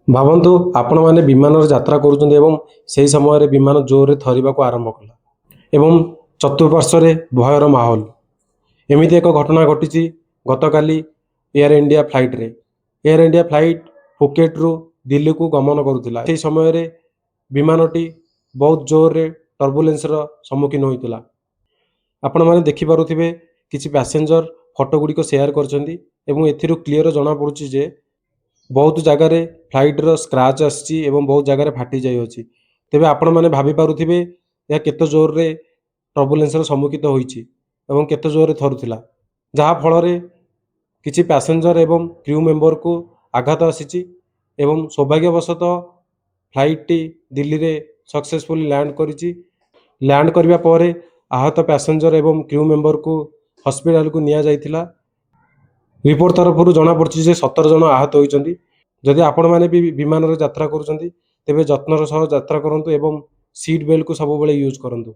ଭାବନ୍ତୁ ଆପଣମାନେ ବିମାନରେ ଯାତ୍ରା କରୁଛନ୍ତି ଏବଂ ସେହି ସମୟରେ ବିମାନ ଜୋରରେ ଥରିବାକୁ ଆରମ୍ଭ କଲା ଏବଂ ଚତୁଃପାର୍ଶ୍ୱରେ ଭୟର ମାହୋଲ। ଏମିତି ଏକ ଘଟଣା ଘଟିଛି ଗତକାଲି ଏୟାର ଇଣ୍ଡିଆ ଫ୍ଲାଇଟ୍ରେ। ଏୟାର ଇଣ୍ଡିଆ ଫ୍ଲାଇଟ୍ ଫୁକେଟରୁ ଦିଲ୍ଲୀକୁ ଗମନ କରୁଥିଲା। ସେହି ସମୟରେ ବିମାନଟି ବହୁତ ଜୋରରେ ଟର୍ବୁଲେନ୍ସର ସମ୍ମୁଖୀନ ହୋଇଥିଲା। ଆପଣମାନେ ଦେଖିପାରୁଥିବେ କିଛି ପ୍ୟାସେଞ୍ଜର ଫଟୋ ଗୁଡ଼ିକ ସେୟାର କରିଛନ୍ତି ଏବଂ ଏଥିରୁ କ୍ଲିଅର ଜଣାପଡ଼ୁଛି ଯେ ବହୁତ ଜାଗାରେ ଫ୍ଲାଇଟ୍ର ସ୍କ୍ରାଚ୍ ଆସିଛି ଏବଂ ବହୁତ ଜାଗାରେ ଫାଟି ଯାଇଅଛି। ତେବେ ଆପଣମାନେ ଭାବିପାରୁଥିବେ ଏହା କେତେ ଜୋରରେ ଟର୍ବୁଲେନ୍ସର ସମ୍ମୁଖୀନ ହୋଇଛି ଏବଂ କେତେ ଜୋରରେ ଥରୁଥିଲା, ଯାହାଫଳରେ କିଛି ପ୍ୟାସେଞ୍ଜର ଏବଂ କ୍ରୁ ମେମ୍ବରକୁ ଆଘାତ ଆସିଛି ଏବଂ ସୌଭାଗ୍ୟବଶତଃ ଫ୍ଲାଇଟ୍ଟି ଦିଲ୍ଲୀରେ ସକ୍ସେସଫୁଲି ଲ୍ୟାଣ୍ଡ କରିଛି। ଲ୍ୟାଣ୍ଡ କରିବା ପରେ ଆହତ ପ୍ୟାସେଞ୍ଜର ଏବଂ କ୍ରୁ ମେମ୍ବରକୁ ହସ୍ପିଟାଲକୁ ନିଆଯାଇଥିଲା। ରିପୋର୍ଟ ତରଫରୁ ଜଣାପଡ଼ିଛି ଯେ 17 ଜଣ ଆହତ ହୋଇଛନ୍ତି। ଯଦି ଆପଣମାନେ ବି ବିମାନରେ ଯାତ୍ରା କରୁଛନ୍ତି ତେବେ ଯତ୍ନର ସହ ଯାତ୍ରା କରନ୍ତୁ ଏବଂ ସିଟ୍ ବେଲ୍ଟକୁ ସବୁବେଳେ ୟୁଜ୍ କରନ୍ତୁ।